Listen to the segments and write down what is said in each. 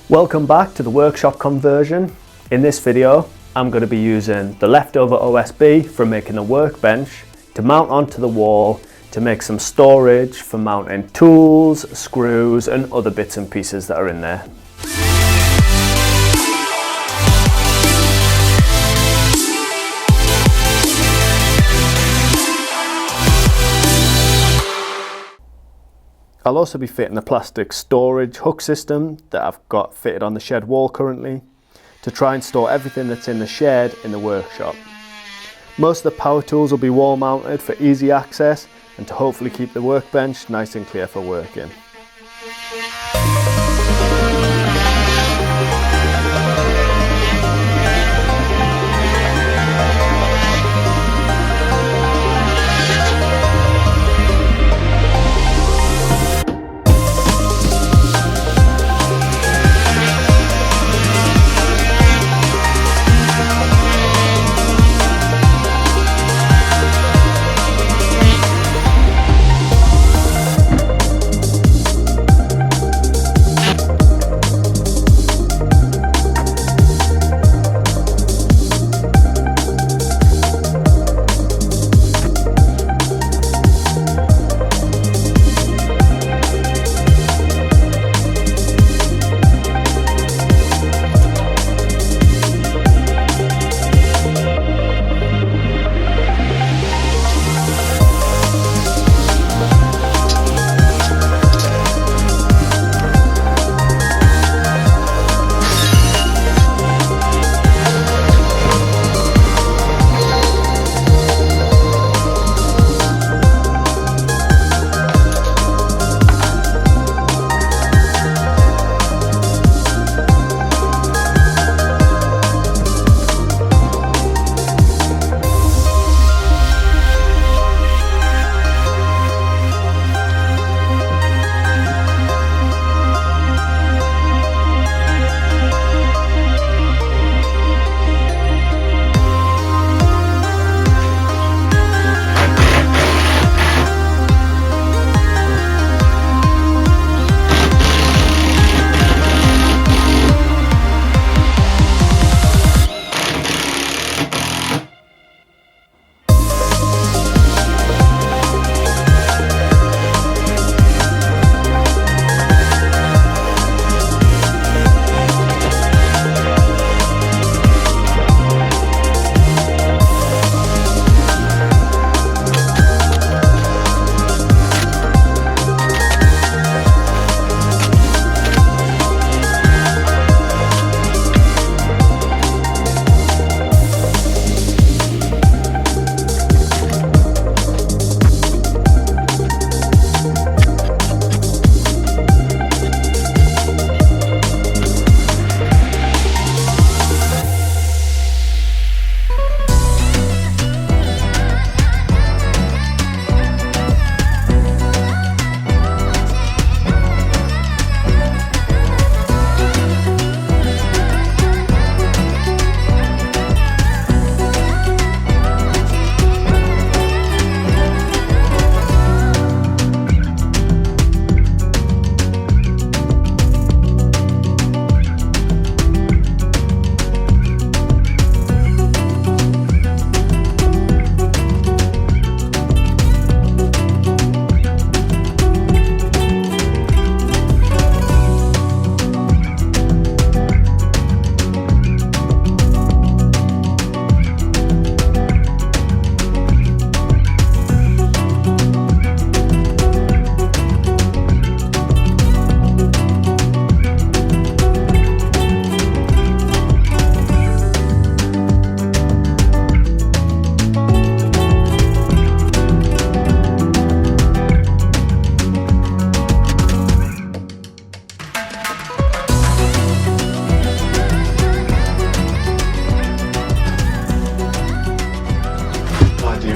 Welcome back to the workshop conversion. In this video, I'm going to be using the leftover OSB from making the workbench to mount onto the wall to make some storage for mounting tools, screws and other bits and pieces that are in there. I'll also be fitting the plastic storage hook system that I've got fitted on the shed wall currently to try and store everything that's in the shed in the workshop. Most of the power tools will be wall mounted for easy access and to hopefully keep the workbench nice and clear for working.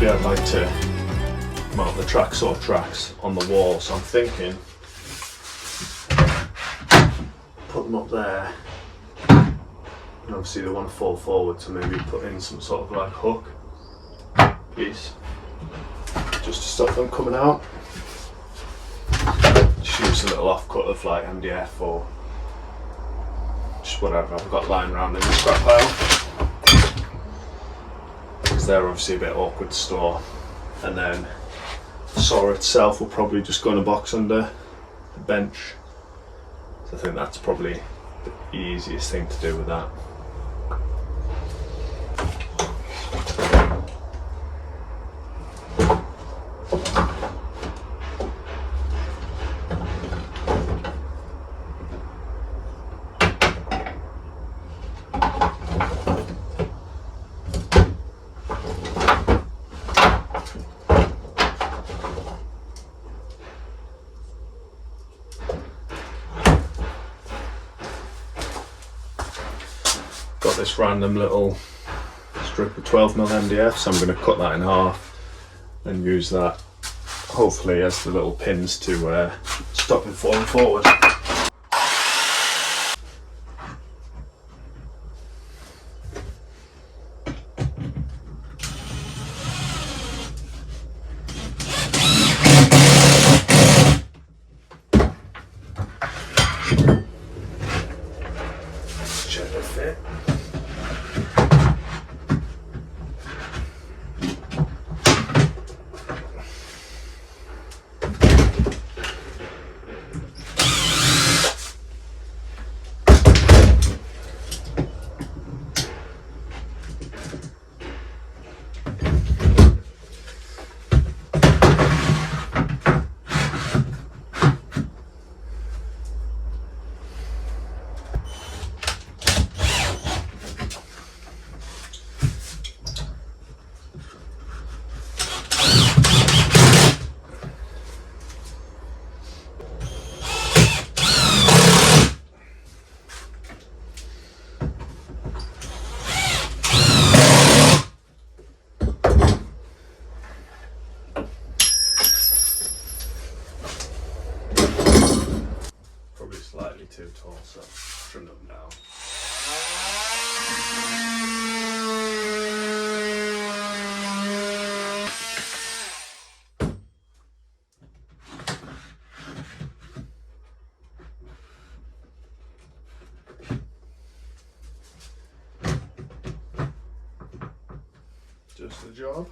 I'd like to mount the tracksaw tracks on the wall, so I'm thinking put them up there, and obviously they want to fall forward, so maybe put in some sort of like hook piece just to stop them coming out. Just use a little offcut of like MDF or just whatever I've got lying around in the scrap pile, because they're obviously a bit awkward to store. And then the saw itself will probably just go in a box under the bench. So I think that's probably the easiest thing to do with that. Got this random little strip of 12mm MDF, so I'm going to cut that in half and use that hopefully as the little pins to stop it falling forward. Check the fit. Slightly too tall, so trim them down. Just the job.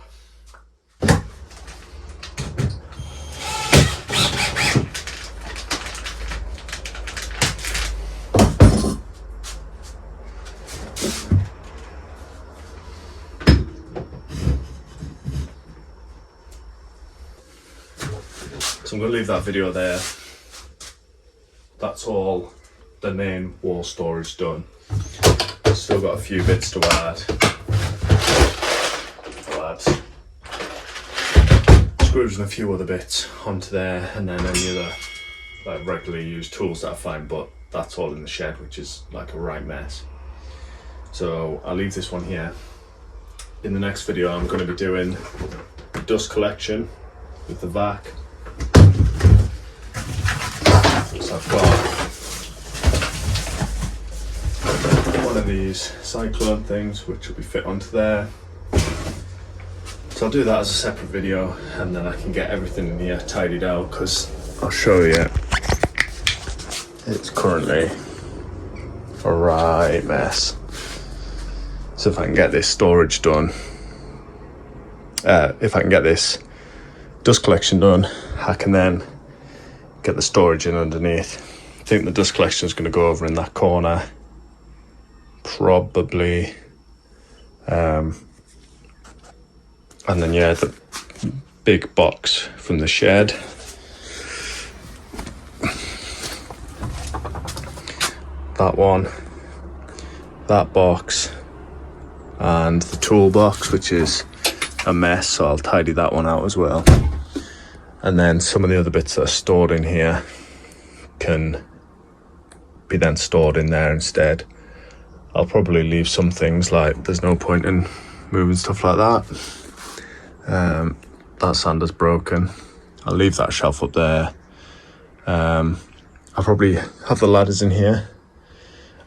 So I'm going to leave that video there. That's all the main wall storage done. Still got a few bits to add. I'll add screws and a few other bits onto there, and then any other like regularly used tools that I find, but that's all in the shed, which is like a right mess. So I'll leave this one here. In the next video I'm going to be doing dust collection with the vac. So I've got one of these cyclone things which will be fit onto there. So I'll do that as a separate video, and then I can get everything in here tidied out, because I'll show you it's currently a right mess. So if I can get this storage done, if I can get this dust collection done, I can then get the storage in underneath. I think the dust collection is going to go over in that corner, probably. And then yeah, the big box from the shed. That one, that box, and the toolbox, which is a mess, so I'll tidy that one out as well. And then some of the other bits that are stored in here can be then stored in there instead. I'll probably leave some things, like there's no point in moving stuff like that. That sander's broken. I'll leave that shelf up there. I'll probably have the ladders in here,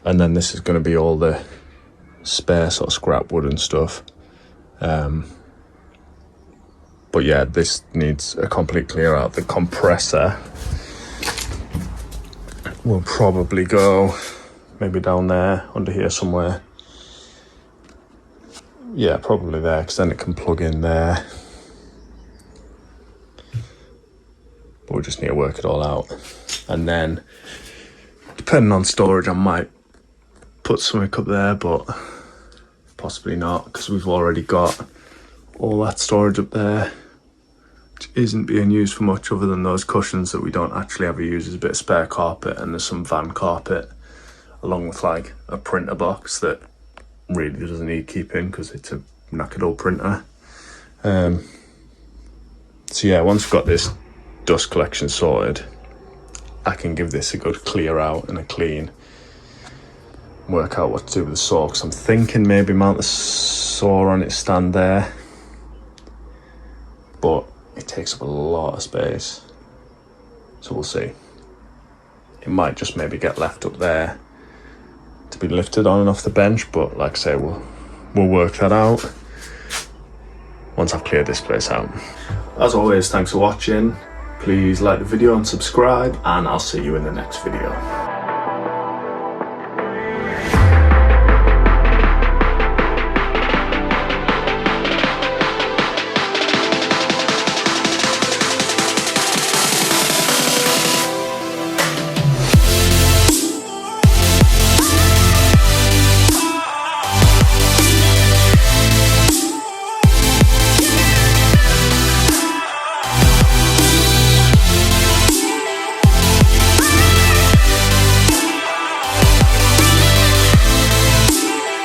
and then this is going to be all the spare sort of scrap wood and stuff. But yeah, this needs a complete clear out. The compressor will probably go maybe down there, under here somewhere. Yeah, probably there, because then it can plug in there. But we just need to work it all out. And then, depending on storage, I might put something up there, but possibly not, because we've already got all that storage up there, which isn't being used for much other than those cushions that we don't actually ever use. There's a bit of spare carpet, and there's some van carpet, along with like a printer box that really doesn't need keeping because it's a knackered old printer. So yeah, once we've got this dust collection sorted, I can give this a good clear out and a clean, work out what to do with the saw, because I'm thinking maybe mount the saw on its stand there, but it takes up a lot of space, so we'll see. It might just maybe get left up there to be lifted on and off the bench, but like I say, we'll work that out once I've cleared this place out. As always, thanks for watching. Please like the video and subscribe, and I'll see you in the next video.